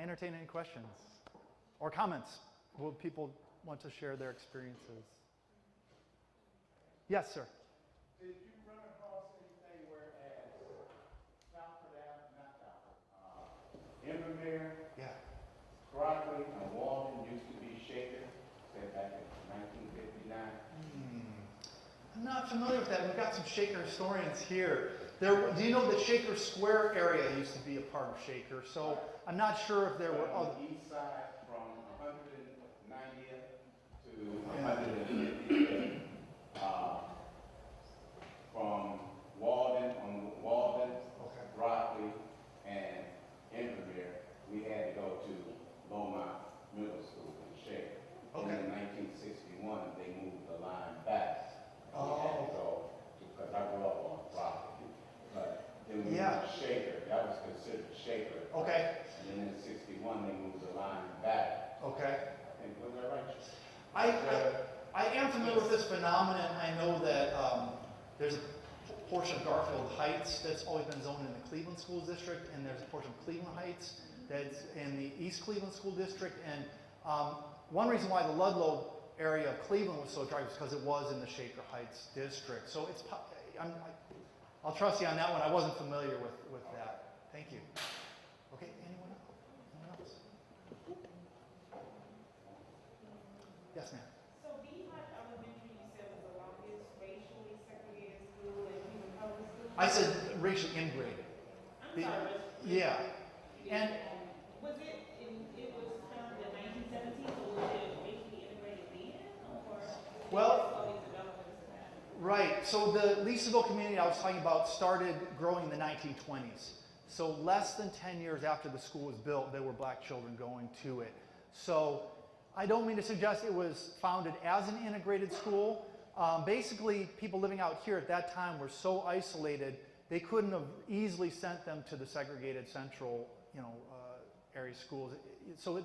entertain any questions or comments. Will people want to share their experiences? Yes, sir. Did you run across anything whereas Southford Ave, not Southford, Invermere, Yeah. Parkway, and Walden used to be Shaker, said back in 1959? I'm not familiar with that. We've got some Shaker historians here. Do you know that Shaker Square area used to be a part of Shaker? So I'm not sure if there were On other. the east side from 190th to 150th. From Walden, Okay. Broccoli, and Invermere, we had to go to Lowmont Middle School in Shaker. Okay. And in 1961, they moved the line back. And we had to go, because I grew up on Broccoli. But then we moved to Shaker, that was considered Shaker. Okay. And then in 61, they moved the line back. Okay. And was that right? I am familiar with this phenomenon. I know that there's a portion of Garfield Heights that's always been zoned in the Cleveland School District, and there's a portion of Cleveland Heights that's in the East Cleveland School District. And one reason why the Ludlow area of Cleveland was so dry was because it was in the Shaker Heights district. So it's, I'll trust you on that one. I wasn't familiar with that. Thank you. Okay, anyone else? Yes, ma'am. So Beehive Elementary, you said, was the longest racially segregated school in Cleveland Public Schools? I said racially integrated. I'm sorry. Yeah. And was it was founded in 1917, so was it racially integrated then? Or Well, all these developments have happened? right. So the Leesonville community I was talking about started growing in the 1920s. So less than 10 years after the school was built, there were black children going to it. So I don't mean to suggest it was founded as an integrated school. Basically, people living out here at that time were so isolated, they couldn't have easily sent them to the segregated central, area schools. So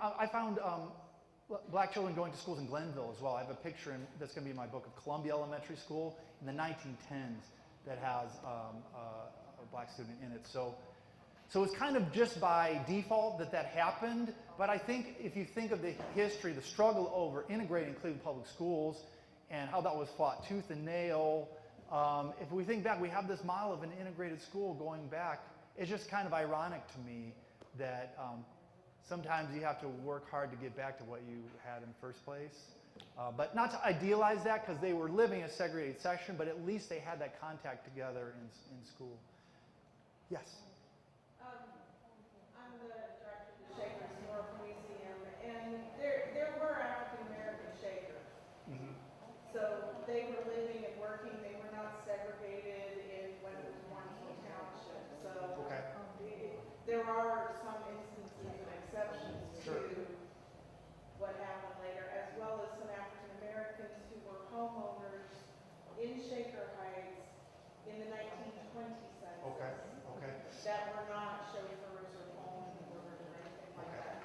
I found black children going to schools in Glenville as well. I have a picture that's going to be in my book of Columbia Elementary School in the 1910s that has a black student in it. So it's kind of just by default that happened, but I think if you think of the history, the struggle over integrating Cleveland Public Schools and how that was fought tooth and nail, if we think back, we have this model of an integrated school going back. It's just kind of ironic to me that sometimes you have to work hard to get back to what you had in the first place. But not to idealize that, because they were living in a segregated section, but at least they had that contact together in school. Yes? I'm the director of the Shaker Historical Museum, and there were African American Shakers. Mm-hmm. So they were living and working. They were not segregated in when it was Warrenton Township. So Okay. There are some instances and exceptions Sure. to what happened later, as well as some African Americans who were homeowners in Shaker Heights in the 1920 census. Okay. Okay. That were not chauffeurs or homeowners or anything like that.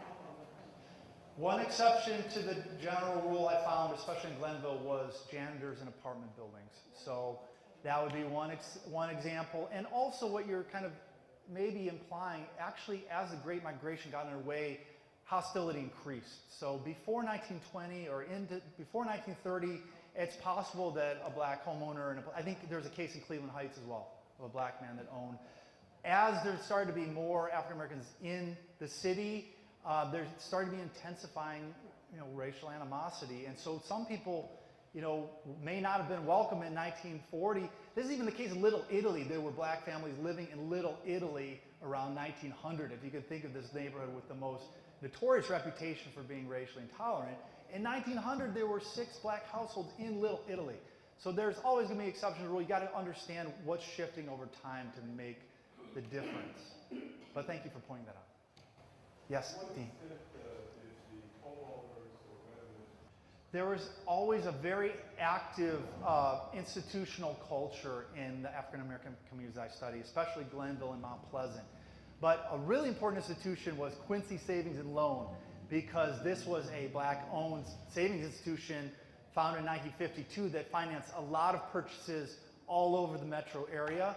One exception to the general rule I found, especially in Glenville, was janitors in apartment buildings. So that would be one example. And also what you're kind of maybe implying, actually, as the Great Migration got underway, hostility increased. So before 1920 or before 1930, it's possible that a black homeowner, and I think there's a case in Cleveland Heights as well, of a black man that owned. As there started to be more African Americans in the city, there started to be intensifying, racial animosity. And so some people, may not have been welcome in 1940. This is even the case in Little Italy. There were black families living in Little Italy around 1900. If you could think of this neighborhood with the most notorious reputation for being racially intolerant. In 1900, there were 6 black households in Little Italy. So there's always going to be exceptions to the rule. You got to understand what's shifting over time to make the difference. But thank you for pointing that out. Yes, Dean. There was always a very active institutional culture in the African American communities I study, especially Glenville and Mount Pleasant. But a really important institution was Quincy Savings and Loan, because this was a black-owned savings institution founded in 1952 that financed a lot of purchases all over the metro area.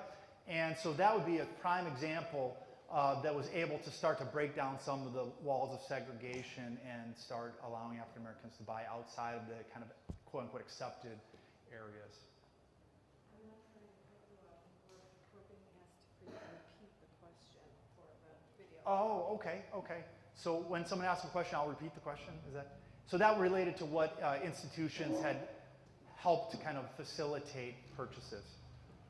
And so that would be a prime example that was able to start to break down some of the walls of segregation and start allowing African Americans to buy outside of the kind of quote unquote accepted areas. I'm not trying to cut you off. We're being asked for you to repeat the question for the video. Oh, okay. So when someone asks a question, I'll repeat the question. Is that so? That related to what institutions had helped to kind of facilitate purchases.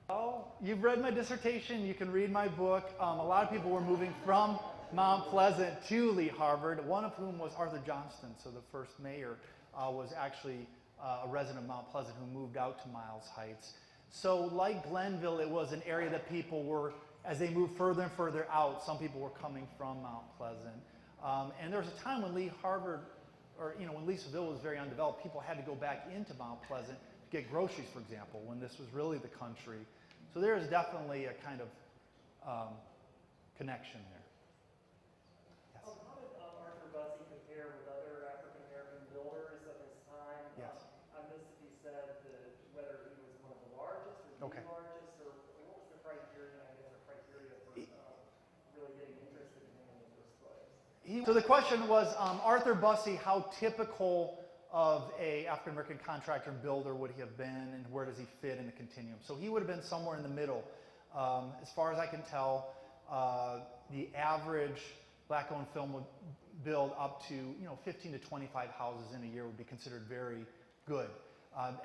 Oh, you've read my dissertation. You can read my book. A lot of people were moving from Mount Pleasant to Lee Harvard. One of whom was Arthur Johnston. So the first mayor was actually a resident of Mount Pleasant who moved out to Miles Heights. So like Glenville, it was an area that people were, as they moved further and further out, some people were coming from Mount Pleasant. And there was a time when Lee Harvard, or when Leesville was very undeveloped, people had to go back into Mount Pleasant to get groceries, for example, when this was really the country. So there is definitely a kind of connection there. Yes. How did Arthur Bussey compare with other African American builders of his time? Yes. I missed if he said that whether he was one of the largest or the largest, or what was the criteria, I guess, for really getting interested in him in the first place? So the question was, Arthur Bussey, how typical of a African American contractor and builder would he have been, and where does he fit in the continuum? So he would have been somewhere in the middle. As far as I can tell, the average black-owned firm would build up to 15 to 25 houses in a year would be considered very good.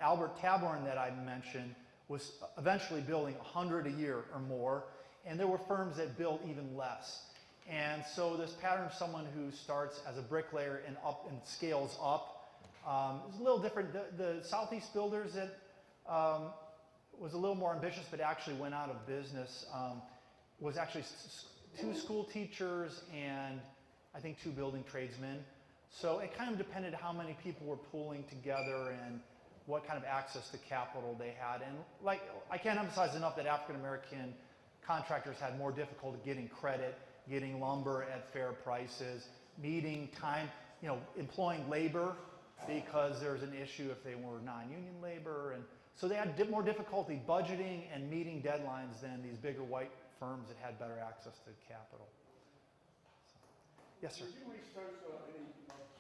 Albert Taborn that I mentioned was eventually building 100 a year or more, and there were firms that built even less. And so this pattern of someone who starts as a bricklayer and scales up is a little different. The Southeast builders that was a little more ambitious but actually went out of business was actually 2 school teachers and I think 2 building tradesmen. So it kind of depended how many people were pooling together and what kind of access to capital they had. And like I can't emphasize enough that African American contractors had more difficulty getting credit, getting lumber at fair prices, meeting time, employing labor, because there's an issue if they were non-union labor. And so they had more difficulty budgeting and meeting deadlines than these bigger white firms that had better access to capital. So, yes, sir. Did you research any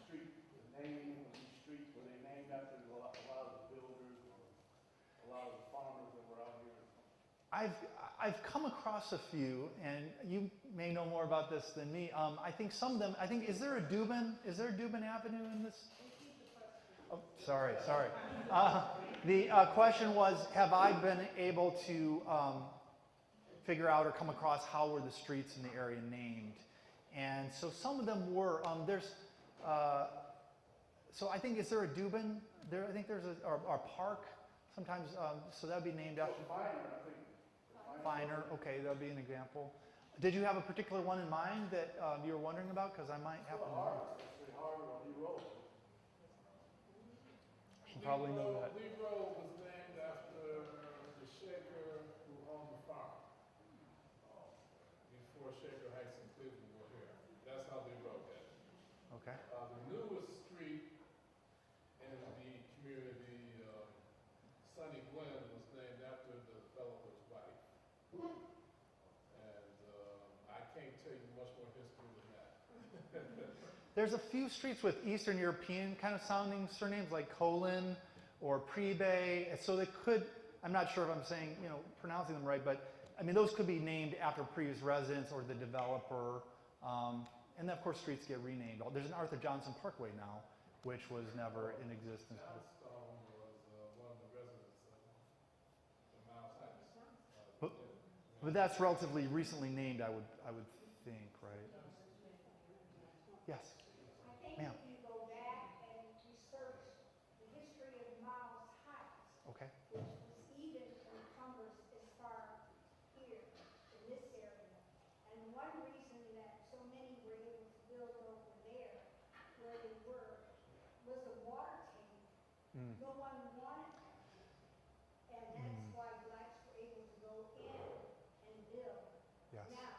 street, the naming of these streets? Were they named after a lot of the builders or a lot of the farmers that were out here? I've come across a few, and you may know more about this than me. I think some of them, is there a Goodman? Is there a Goodman Avenue in this? Oh, sorry. The question was, have I been able to figure out or come across how were the streets in the area named? And so some of them were, so I think, is there a Dubin? I think there's a park sometimes, so that would be named after. Finer, I think. Finer, okay, that would be an example. Did you have a particular one in mind that you were wondering about? Because I might have to know. Harvard on Lee Road. You probably know that. Lee Road was named after the shaker who owned the farm. Before Shaker Heights and Cleveland were here. That's how Lee Road got it. Okay. The newest street in the community, Sunny Glen, was named after the developer's wife. And I can't tell you much more history than that. There's a few streets with Eastern European kind of sounding surnames like Colin or Prebe. So they could, I'm not sure if I'm saying, pronouncing them right, but I mean, those could be named after previous residents or the developer. And then of course streets get renamed. There's an Arthur Johnson Parkway now, which was never in existence. Johnstone was one of the residents of Miles Heights. But that's relatively recently named, I would think, right? Yes. I think Ma'am. if you go back and research the history of Miles Heights, Okay. which was even encumbers as far here in this area. And one reason that so many were able to build over there, where they were, was the water tank. No one wanted that. And that's why blacks were able to go in and build. Yes. Now,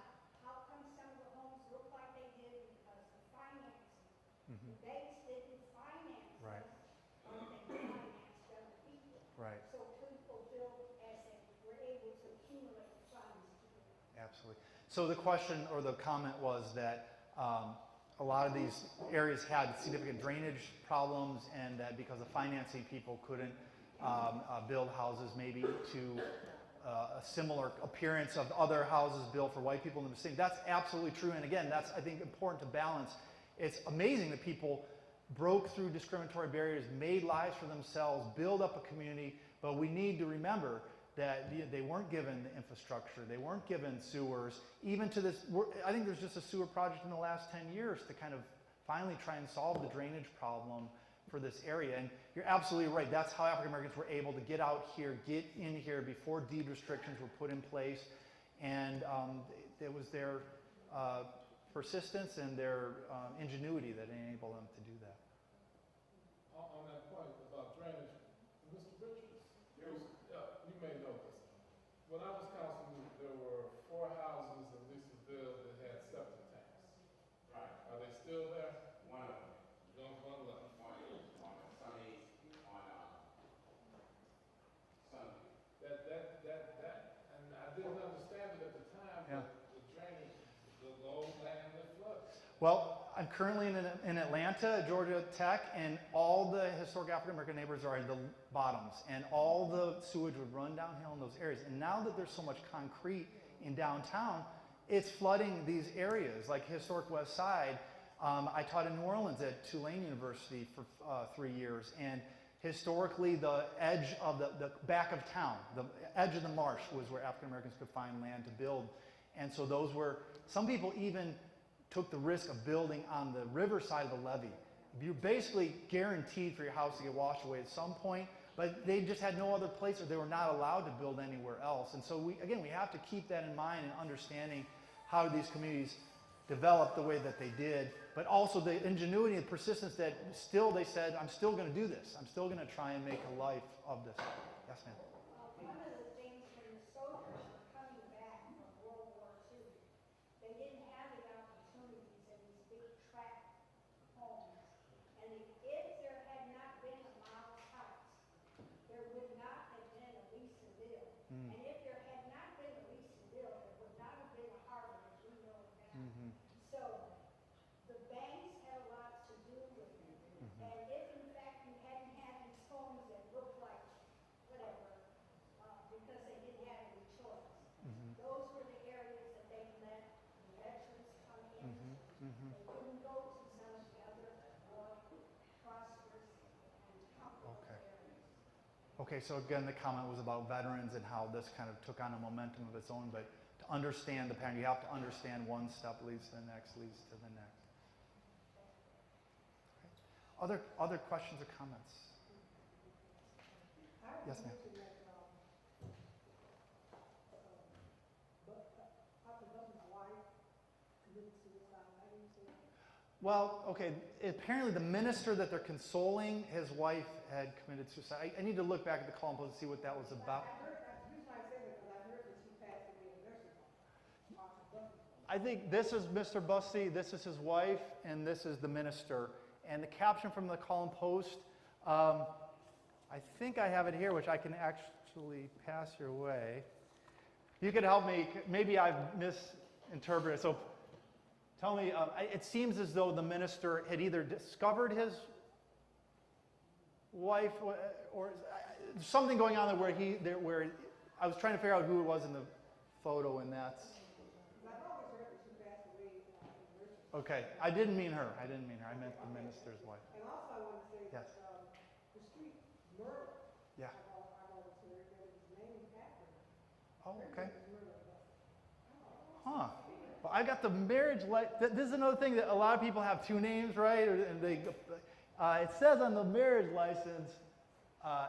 how come some of the homes look like they did? Because of financing. The banks didn't finance Right. them, they financed other people. Right. So people built as they were able to accumulate funds to do it. Absolutely. So the question or the comment was that a lot of these areas had significant drainage problems, and that because of financing, people couldn't build houses maybe to a similar appearance of other houses built for white people in the vicinity. That's absolutely true, and again, that's, I think, important to balance. It's amazing that people broke through discriminatory barriers, made lives for themselves, build up a community, but we need to remember that they weren't given the infrastructure, they weren't given sewers, even to this, I think there's just a sewer project in the last 10 years to kind of finally try and solve the drainage problem for this area. And you're absolutely right, that's how African Americans were able to get out here, get in here before deed restrictions were put in place, and it was their persistence and their ingenuity that enabled them to do that. On that point about drainage, Mr. Richards, you may know this. When I was councilman, there were 4 houses in Lisaville that had septic tanks. Right. Are they still there? One of them. One left. On Sunday, And I didn't understand it at the time, Yeah. but the drainage, the old land that flooded. Well, I'm currently in Atlanta, Georgia Tech, and all the historic African American neighborhoods are in the bottoms, and all the sewage would run downhill in those areas. And now that there's so much concrete in downtown, it's flooding these areas, like historic West Side. I taught in New Orleans at Tulane University for 3 years, and historically the edge of the back of town, the edge of the marsh was where African Americans could find land to build. And so those were, some people even took the risk of building on the river side of the levee. You're basically guaranteed for your house to get washed away at some point, but they just had no other place, or they were not allowed to build anywhere else. And so we have to keep that in mind and understanding how these communities developed the way that they did, but also the ingenuity and persistence that still they said, I'm still going to do this. I'm still going to try and make a life of this. Yes, ma'am. One of the things when the soldiers were coming back from World War II, they didn't have the opportunities in these big tract homes. And if there had not been a Miles Heights, there would not have been a Lisaville. And if there had not been a Lisaville, there would not have been a Harvard as we know it now. So the banks had a lot to do with it. And if in fact you hadn't had these homes that looked like whatever, because they didn't have any choice. Those were the areas that they let the veterans come in. They couldn't go to some of the other more prosperous and comfortable areas. Okay, so again, the comment was about veterans and how this kind of took on a momentum of its own, but to understand the pattern, you have to understand one step leads to the next, leads to the next. Okay. Other questions or comments? Yes, ma'am. Well, okay, apparently the minister that they're consoling, his wife had committed suicide. I need to look back at the column post and see what that was about. I think this is Mr. Bussey, this is his wife, and this is the minister. And the caption from the column post, I think I have it here, which I can actually pass your way. You could help me, maybe I've misinterpreted. So tell me, it seems as though the minister had either discovered his wife or something going on there where I was trying to figure out who it was in the photo, and that's... Okay, I didn't mean her. I meant the minister's wife. And also I want to say Yes. that the street Myrtle, Yeah. I've always heard that it was named after her. Oh, okay. Myrtle. Huh. Well, I got the marriage this is another thing that a lot of people have 2 names, right? And they, it says on the marriage license,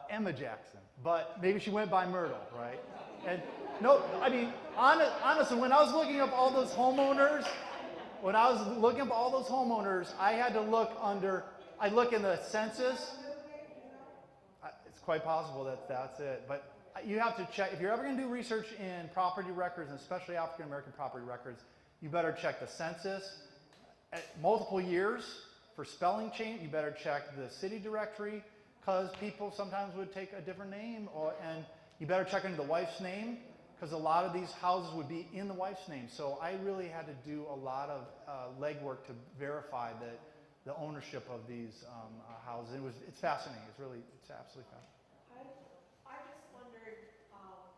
Emma Jackson, but maybe she went by Myrtle, right? And no, I mean, honestly, when I was looking up all those homeowners, I had to look I look in the census. It's quite possible that that's it, but you have to check. If you're ever going to do research in property records, and especially African American property records, you better check the census at multiple years for spelling change. You better check the city directory, because people sometimes would take a different name, and you better check into the wife's name, because a lot of these houses would be in the wife's name. So I really had to do a lot of legwork to verify that the ownership of these houses. It's fascinating. It's absolutely fascinating. I just wondered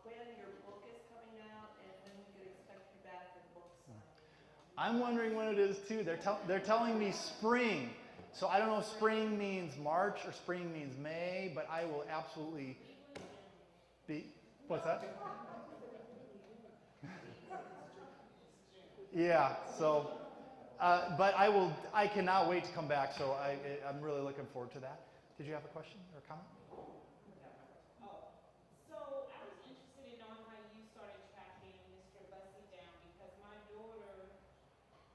when your book is coming out and when we could expect you back for the book signing. I'm wondering when it is too. They're telling me spring. So I don't know if spring means March or spring means May, but I will absolutely be. What's that? Yeah. So, but I cannot wait to come back. So I'm really looking forward to that. Did you have a question or a comment? So I was interested in knowing how you started tracking Mr. Bussey down because my daughter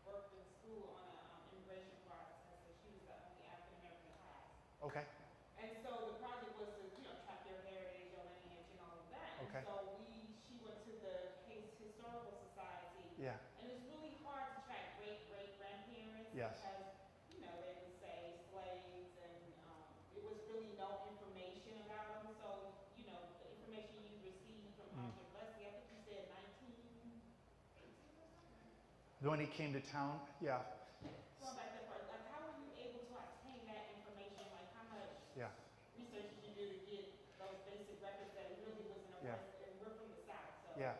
worked in school on an immigration process, so she was the only African American class. Okay. And so the project was to, track your heritage, your lineage, and all of that. Okay. And so she went to the Case Historical Society. Yeah. And it's really hard to track great-great-grandparents. Yes. Because, they would say slaves and it was really no information about them. So, the information you received from Arthur Bussey, I think you said 1918 or something? When he came to town? Yeah. Going back there first, like how were you able to obtain that information? Like how much Yeah. research did you do to get those basic records that really wasn't a Yeah. and we're from the South, so. Yeah.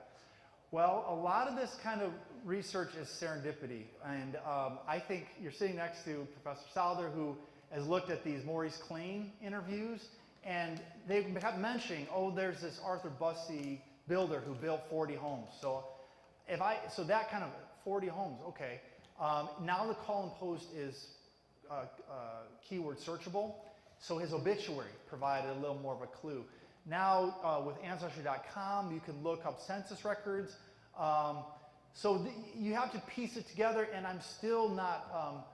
Well, a lot of this kind of research is serendipity. And I think you're sitting next to Professor Souther, who has looked at these Maurice Klein interviews, and they kept mentioning, there's this Arthur Bussey builder who built 40 homes. So that kind of 40 homes, okay. Now the Call and Post is keyword searchable, so his obituary provided a little more of a clue. Now with Ancestry.com, you can look up census records. You have to piece it together, and I'm still not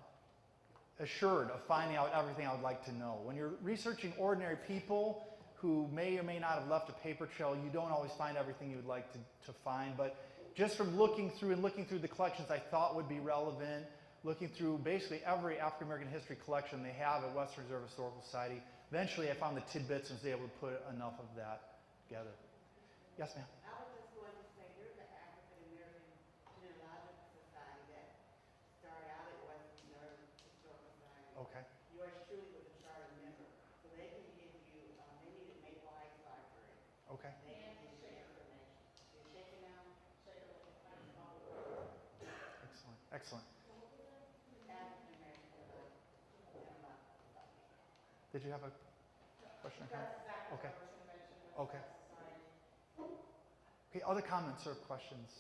assured of finding out everything I would like to know. When you're researching ordinary people who may or may not have left a paper trail, you don't always find everything you would like to find. But just from looking through the collections I thought would be relevant, looking through basically every African American history collection they have at Western Reserve Historical Society, eventually I found the tidbits and was able to put enough of that together. Yes, ma'am? I was just going to say, there's an African American Genealogical Society that started out at Western Reserve Historical Society. Okay. Yours truly was a charter member, so they can give you, they need a Maple Heights Library. Okay. They can give you information. You're checking out, Excellent. Excellent. African American Genealogical Society. Did you have a question or comment? Okay. Okay. Okay, other comments or questions?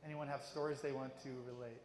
Anyone have stories they want to relate?